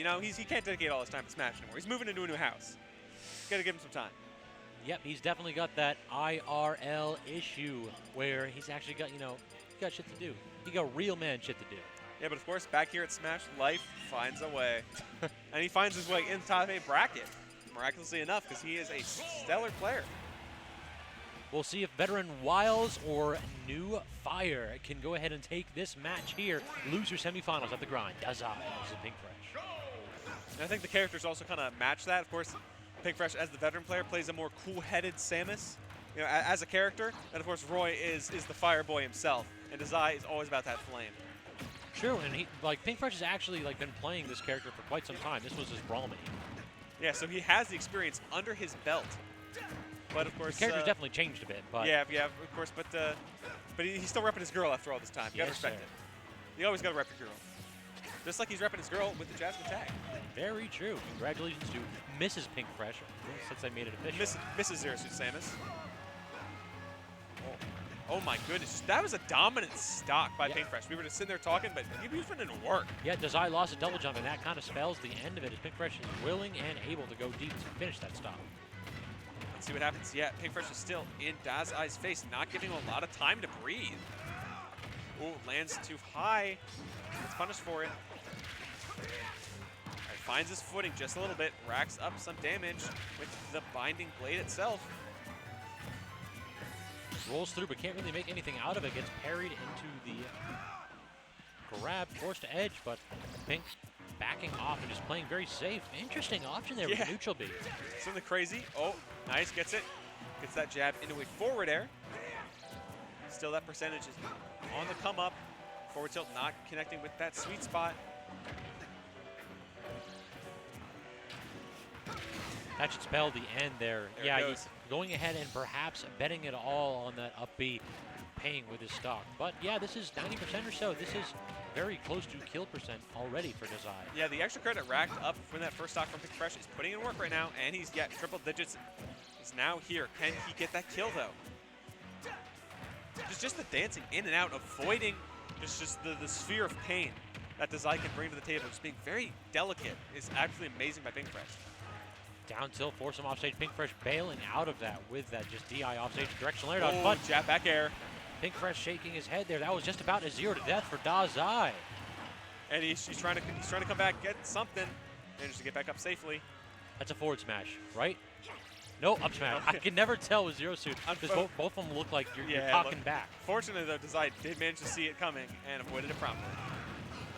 You know, he can't dedicate all his time to Smash anymore. He's moving into a new house. Gotta give him some time. Yep, he's definitely got that IRL issue where he's actually got, you know, he got shit to do. He got real man shit to do. Yeah, but of course, back here at Smash, life finds a way. And he finds his way in the top 8 bracket, miraculously enough, because he is a stellar player. We'll see if veteran Wiles or New Fire can go ahead and take this match here. Loser semifinals at the grind. Dazai versus Pink Fresh. And I think the characters also kind of match that. Of course, Pink Fresh, as the veteran player, plays a more cool-headed Samus, you know, as a character. And of course, Roy is the fire boy himself, and Dazai is always about that flame. True, and he, like, Pink Fresh has actually been playing this character for quite some time. This was his brawl main. Yeah, so he has the experience under his belt. But of course, the character's definitely changed a bit. But yeah, of course. But he's still repping his girl after all this time. You gotta respect it. You always gotta rep your girl. Just like he's repping his girl with the Jasmine tag. Very true. Congratulations to Mrs. Pink Fresh since I made it official. Mrs. Zero Suit Samus. Oh my goodness, that was a dominant stock by Pink Fresh. We were just sitting there talking, but he was putting in work. Yeah, Dazai lost a double jump, and that kind of spells the end of it as Pink Fresh is willing and able to go deep to finish that stock. Let's see what happens. Yeah, Pink Fresh is still in Dazai's face, not giving him a lot of time to breathe. Ooh, lands too high. Gets punished for it. All right, finds his footing just a little bit, racks up some damage with the binding blade itself. Rolls through, but can't really make anything out of it. Gets parried into the grab, forced to edge, but Pink backing off and just playing very safe. Interesting option there with the neutral B. Something crazy. Oh, nice, gets it. Gets that jab into a forward air. Still that percentage is on the come up. Forward tilt not connecting with that sweet spot. That should spell the end there. Yeah, going ahead and perhaps betting it all on that up B, paying with his stock. But yeah, this is 90% or so. This is very close to kill percent already for Dazai. Yeah, the extra credit racked up from that first stock from Pink Fresh is putting in work right now, and he's got triple digits. He's now here. Can he get that kill though? Just the dancing in and out, avoiding just the sphere of pain that Dazai can bring to the table. Just being very delicate is actually amazing by Pink Fresh. Down tilt, force him offstage. Pink Fresh bailing out of that with that just DI offstage directional air dodge. But jab back air. Pink Fresh shaking his head there. That was just about a 0 to death for Dazai. And he's trying to come back, get something, managed to get back up safely. That's a forward smash, right? No, up smash. I can never tell with Zero Suit because both of them look like you're talking back. Fortunately though, Dazai did manage to see it coming and avoided it promptly.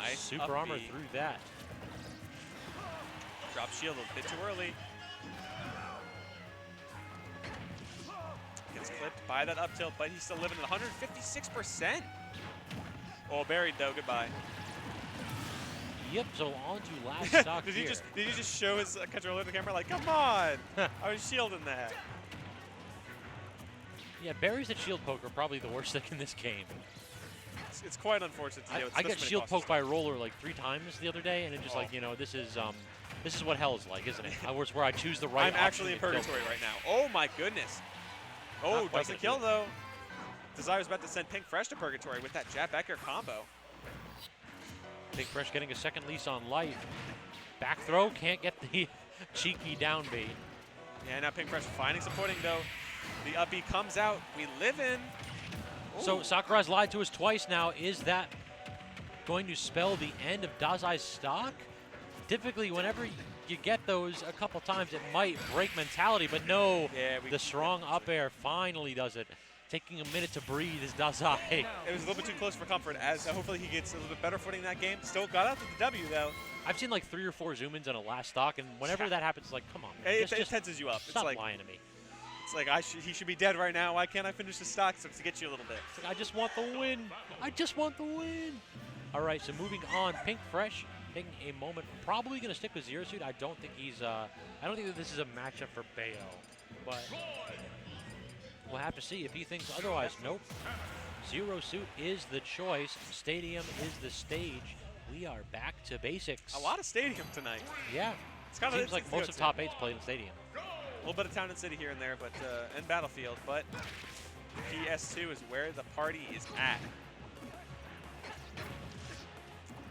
Nice. Super armor through that. Drop shield a bit too early. Gets clipped by that up tilt, but he's still living at 156%. Oh, buried though. Goodbye. Yep. So on to last stock did here. Did he just show his controller to the camera like, come on? I was shielding that. Yeah, berries at shield poke are probably the worst thing in this game. It's quite unfortunate to deal with. I got shield poked by a roller like 3 times the other day, and it just like, you know, this is what hell is like, isn't it? Where I choose the right. I'm actually in purgatory right now. Oh my goodness. Oh, doesn't kill though. Dazai was about to send Pink Fresh to purgatory with that jab back air combo. Pink Fresh getting a second lease on life. Back throw, can't get the cheeky down B. Yeah, now Pink Fresh finding some footing though. The up B comes out. We live in. Ooh. So Sakurai's lied to us twice now. Is that going to spell the end of Dazai's stock? Typically, whenever you get those a couple times, it might break mentality, but no, the strong up air finally does it. Taking a minute to breathe is Dazai. It was a little bit too close for comfort, as hopefully he gets a little bit better footing in that game. Still got out to the W, though. I've seen like 3 or 4 zoom-ins on a last stock, and whenever that happens, it's like, come on, man. It tenses you up. Stop it's like, lying to me. It's like, he should be dead right now. Why can't I finish the stock to get you a little bit? Like, I just want the win. I just want the win. All right, so moving on, Pink Fresh taking a moment, probably going to stick with Zero Suit. I don't think that this is a matchup for Bayo, but we'll have to see if he thinks otherwise. Nope. Zero Suit is the choice. Stadium is the stage. We are back to basics. A lot of Stadium tonight. Yeah. It's kind of seems like most of top 8's played in Stadium. A little bit of Town and City here and there, but and Battlefield, but PS2 is where the party is at.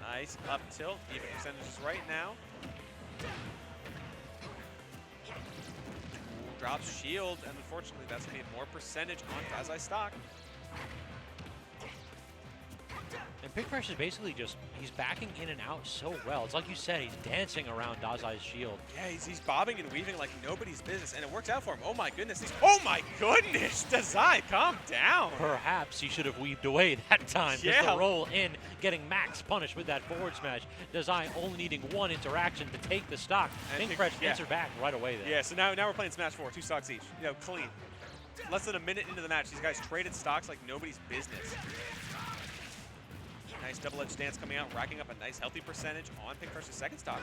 Nice up tilt. Even percentages right now. Ooh, drops shield, and unfortunately that's going to be more percentage on Dazai stock. And Pink Fresh is basically just, he's backing in and out so well. It's like you said, he's dancing around Dazai's shield. Yeah, he's bobbing and weaving like nobody's business, and it works out for him. Oh my goodness. Oh my goodness, Dazai, calm down. Perhaps he should have weaved away that time. Yeah. Just to roll in, getting max punished with that forward smash. Dazai only needing one interaction to take the stock. And Pink Fresh yeah. answered back right away there. Yeah, so now we're playing Smash 4, 2 stocks each. You know, clean. Less than a minute into the match, these guys traded stocks like nobody's business. Nice double-edged dance coming out, racking up a nice healthy percentage on Pink Fresh's second stock.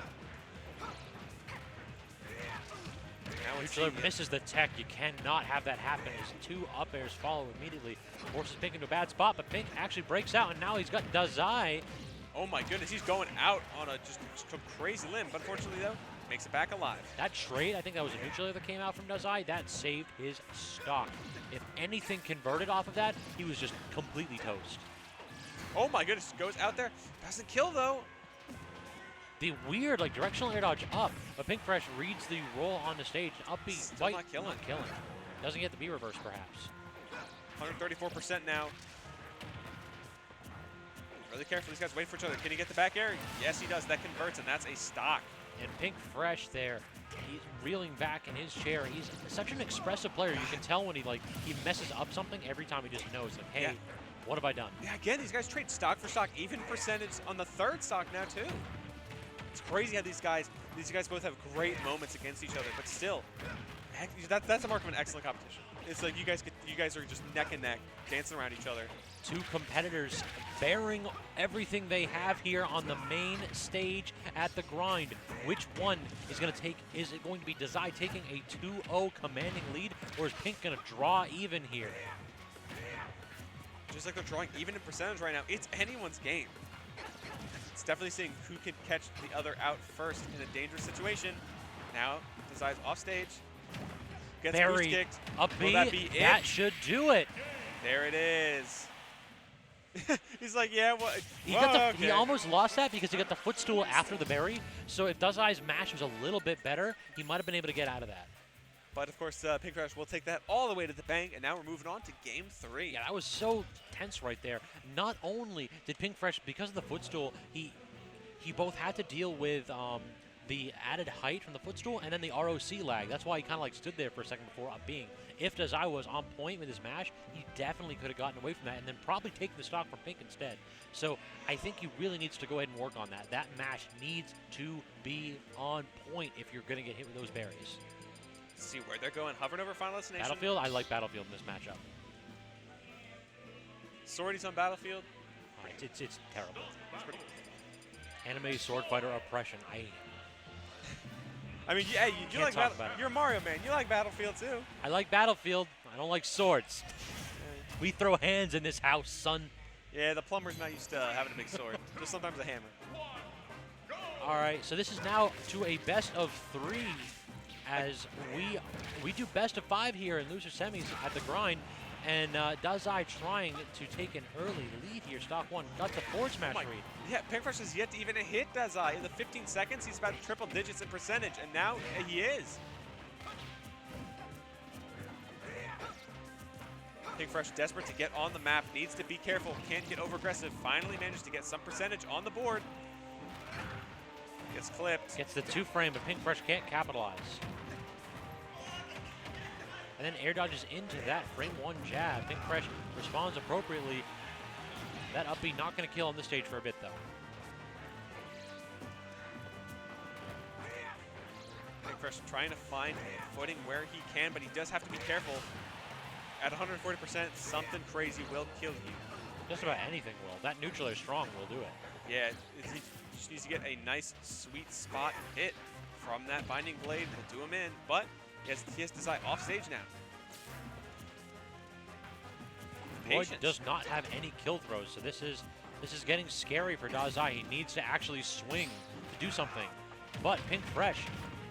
Neutral misses the tech. You cannot have that happen as two up airs follow immediately. Forces Pink into a bad spot, but Pink actually breaks out, and now he's got Dazai. Oh my goodness, he's going out on a just crazy limb, but unfortunately though, makes it back alive. That trade, I think that was a neutral that came out from Dazai, that saved his stock. If anything converted off of that, he was just completely toast. Oh my goodness, goes out there, doesn't kill though. The weird, like, directional air dodge up, but Pink Fresh reads the roll on the stage. Up B, Still not killing. Doesn't get the B reverse, perhaps. 134% now. Really careful, these guys wait for each other. Can he get the back air? Yes, he does. That converts, and that's a stock. And Pink Fresh there, he's reeling back in his chair. He's such an expressive player. You can tell when he messes up something every time. He just knows, like, hey, what have I done? Yeah, again, these guys trade stock for stock, even percentage on the third stock now too. It's crazy how these guys both have great moments against each other, but still, heck, that's a mark of an excellent competition. It's like you guys are just neck and neck, dancing around each other. Two competitors bearing everything they have here on the main stage at the grind. Which one is going to take? Is it going to be Dazai taking a 2-0 commanding lead, or is Pink going to draw even here? Just like they're drawing even in percentage right now, it's anyone's game. It's definitely seeing who can catch the other out first in a dangerous situation. Now, Dazai's off stage. Gets boost kicked. Up B, that should do it. There it is. He's like, yeah, what? He almost lost that because he got the footstool after the berry. So if Dazai's mash was a little bit better, he might have been able to get out of that. But of course, Pink Fresh will take that all the way to the bank, and now we're moving on to game 3. Yeah, that was so tense right there. Not only did Pink Fresh, because of the footstool, he both had to deal with the added height from the footstool and then the ROC lag. That's why he kind of like stood there for a second before up being. If Dazai was on point with his mash, he definitely could have gotten away from that and then probably taken the stock from Pink instead. So I think he really needs to go ahead and work on that. That mash needs to be on point if you're going to get hit with those berries. See where they're going. Hovering over Final Destination. Battlefield? I like Battlefield in this matchup. Swordies on Battlefield? It's terrible. Anime sword fighter oppression. I mean, yeah, you like You're a Mario man. You like Battlefield too. I like Battlefield. I don't like swords. We throw hands in this house, son. Yeah, the plumber's not used to having a big sword. Just sometimes a hammer. All right, so this is now to a best of 3. As we do best of 5 here in loser semis at the grind, and Dazai trying to take an early lead here. Stock 1 got the forward smash read. Yeah, Pink Fresh has yet to even hit Dazai. In the 15 seconds, he's about triple digits in percentage, and now he is. Pink Fresh desperate to get on the map, needs to be careful, can't get over aggressive. Finally managed to get some percentage on the board. Gets clipped. Gets the 2 frame, but Pink Fresh can't capitalize. And then air dodges into that frame 1 jab. Pink Fresh responds appropriately. That up B not going to kill on this stage for a bit, though. Pink Fresh trying to find footing where he can, but he does have to be careful. At 140%, something crazy will kill you. Just about anything will. That neutral air strong will do it. Yeah, he just needs to get a nice, sweet spot hit from that Binding Blade. Will do him in, but he has Dazai off stage now. Boyd does not have any kill throws, so this is getting scary for Dazai. He needs to actually swing to do something. But Pink Fresh,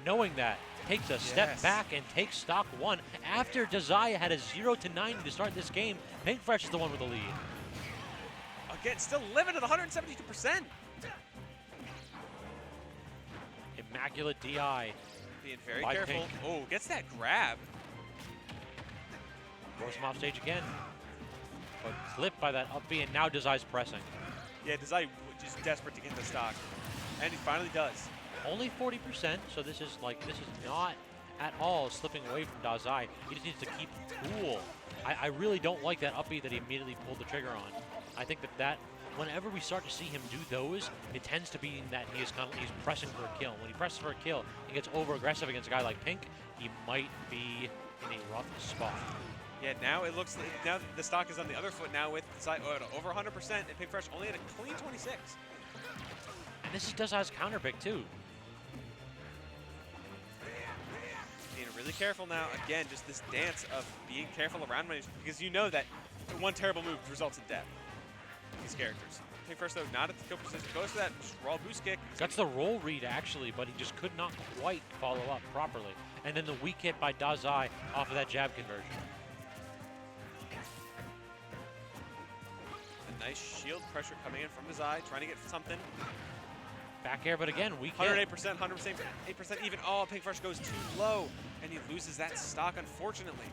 knowing that, takes a step back and takes stock 1. After Dazai had a 0 to 90 to start this game, Pink Fresh is the one with the lead. Again, still living at 172%. immaculate DI. Being very by careful. Pink. Oh, gets that grab. Throws him off stage again. But clipped by that up B, and now Dazai's pressing. Yeah, Dazai just desperate to get the stock. And he finally does. Only 40%, so this is not at all slipping away from Dazai. He just needs to keep cool. I really don't like that up B that he immediately pulled the trigger on. I think that whenever we start to see him do those, it tends to be that he's pressing for a kill. When he presses for a kill, he gets over aggressive against a guy like Pink, he might be in a rough spot. Yeah, now it looks like now the stock is on the other foot now with Dazai over 100%, and Pink Fresh only at a clean 26. And this is Dazai's counter pick too. Being really careful now. Again, just this dance of being careful around range, because you know that one terrible move results in death. These characters. Pink Fresh though, not at the kill precision. Goes for that raw boost kick. That's the roll read actually, but he just could not quite follow up properly. And then the weak hit by Dazai off of that jab conversion. A nice shield pressure coming in from Dazai, trying to get something. Back air, but again, weak hit. 108%, 108% even. Oh, Pink Fresh goes too low, and he loses that stock, unfortunately.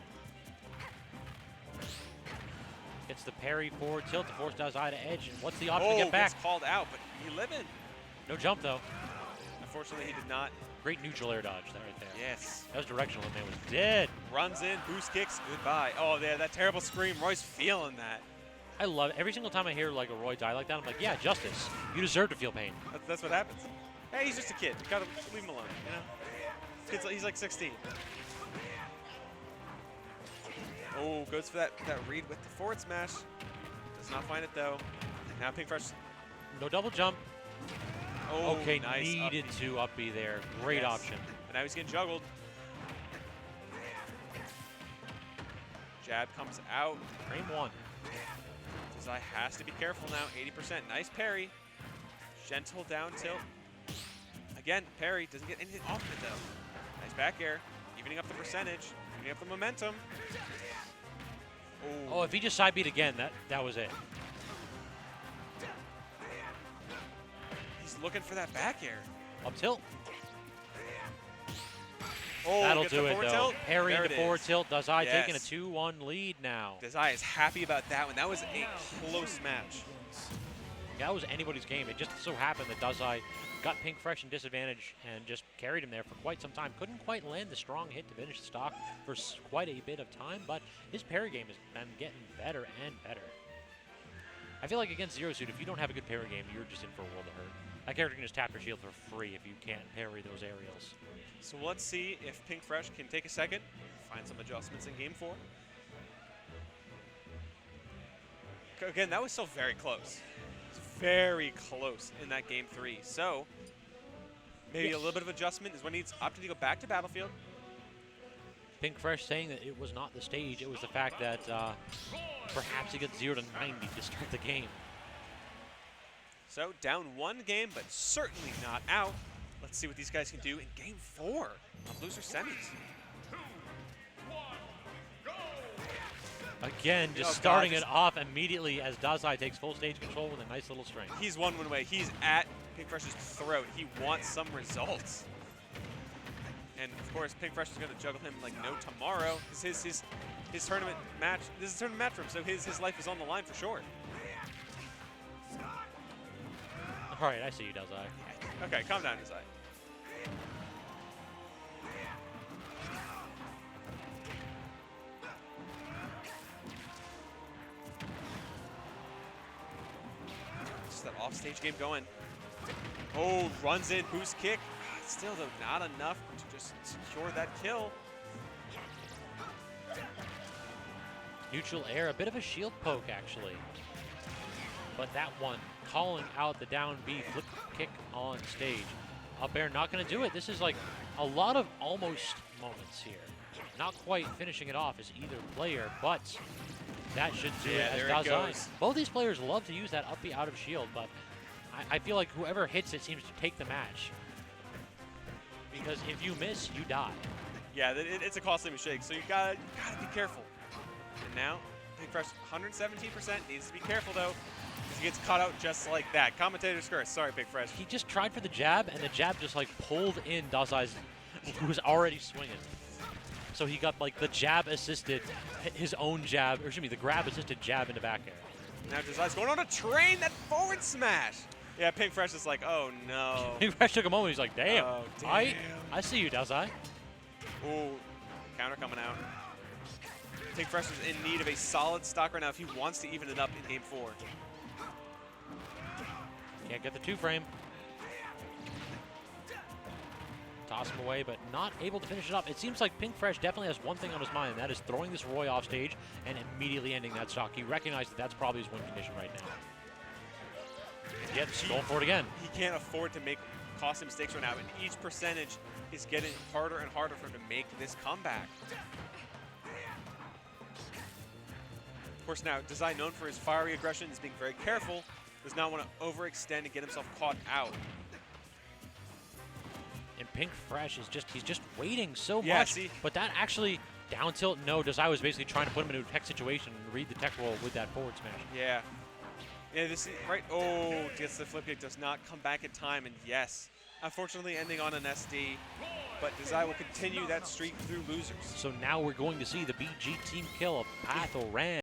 Gets the parry forward tilt to force Dazai to edge, and what's the option to get back? Gets called out, but he living. No jump though. Unfortunately, he did not. Great neutral air dodge that right there. Yes. That was directional, and man was dead. Runs in, boost kicks, goodbye. Oh, yeah, that terrible scream. Roy's feeling that. I love it. Every single time I hear like a Roy die like that, I'm like, yeah, justice. You deserve to feel pain. That's what happens. Hey, he's just a kid. You gotta leave him alone, you know? He's like 16. Oh, goes for that read with the forward smash. Does not find it though. Now Pink Fresh. No double jump. Oh, okay, nice needed up to up B there. Great yes. option. And now he's getting juggled. Jab comes out. Frame one. Dazai has to be careful now. 80%. Nice parry. Gentle down tilt. Again, parry. Doesn't get anything off of it though. Nice back air. Evening up the percentage. Evening up the momentum. Oh, if he just side beat again, that was it. He's looking for that back air. Up tilt. Oh, that'll do it though. Tilt. Parry into forward tilt. Dazai yes. taking a 2-1 lead now. Dazai is happy about that one. That was a close match. That was anybody's game. It just so happened that Dazai got Pink Fresh in disadvantage and just carried him there for quite some time. Couldn't quite land the strong hit to finish the stock for quite a bit of time, but his parry game has been getting better and better. I feel like against Zero Suit, if you don't have a good parry game, you're just in for a world of hurt. That character can just tap your shield for free if you can't parry those aerials. So let's see if Pink Fresh can take a second, find some adjustments in Game 4. Again, that was still very close. Very close in that Game 3. So maybe a little bit of adjustment is when he's opted to go back to Battlefield. Pink Fresh saying that it was not the stage, it was the fact that perhaps he gets 0 to 90 to start the game. So down one game, but certainly not out. Let's see what these guys can do in Game 4 of loser semis. Again, just starting it off immediately as Dazai takes full stage control with a nice little string. He's one away. He's at Pink Fresh's throat. He wants some results. And of course, Pink Fresh is going to juggle him like no tomorrow. His tournament match. This is a tournament match for him, so his life is on the line for sure. All right, I see you, Dazai. Okay, calm down, Dazai. Just that off-stage game going. Oh, runs in, boost kick. Still, though, not enough to just secure that kill. Neutral air, a bit of a shield poke, actually. But that one, calling out the down B, flip kick on stage. Up air, not going to do it. This is like a lot of almost moments here. Not quite finishing it off as either player, but that should do it as Dazai. Both these players love to use that up B out of shield, but I feel like whoever hits it seems to take the match. Because if you miss, you die. Yeah, it's a costly mistake, so you gotta be careful. And now, Pink Fresh 117%, needs to be careful though. He's gets caught out just like that. Commentator's curse. Sorry, Pink Fresh. He just tried for the jab, and the jab just like pulled in Dazai's, who was already swinging. So he got like the jab assisted, his own jab, or excuse me, the grab assisted jab into back air. Now Dazai's going on a train, that forward smash. Yeah, Pink Fresh is like, oh no. Pink Fresh took a moment, he's like, damn, Oh, damn. I see you, Dazai. Ooh, counter coming out. Pink Fresh is in need of a solid stock right now if he wants to even it up in game 4. Can't get the 2-frame. Toss him away, but not able to finish it up. It seems like Pink Fresh definitely has one thing on his mind, and that is throwing this Roy off stage and immediately ending that stock. He recognized that that's probably his win condition right now. Yep, going for it again. He can't afford to make costly mistakes right now, and each percentage is getting harder and harder for him to make this comeback. Of course, now, Dazai, known for his fiery aggression, is being very careful, does not want to overextend and get himself caught out. And Pink Fresh is he's just waiting so Yeah, much. see? But that actually, down tilt, no, Dazai was basically trying to put him into a tech situation and read the tech roll with that forward smash. Yeah. Yeah, this is right. Oh, gets the flip kick, does not come back in time, and yes, unfortunately ending on an SD. But Dazai will continue that streak through losers. So now we're going to see the BG team kill of Pathoran.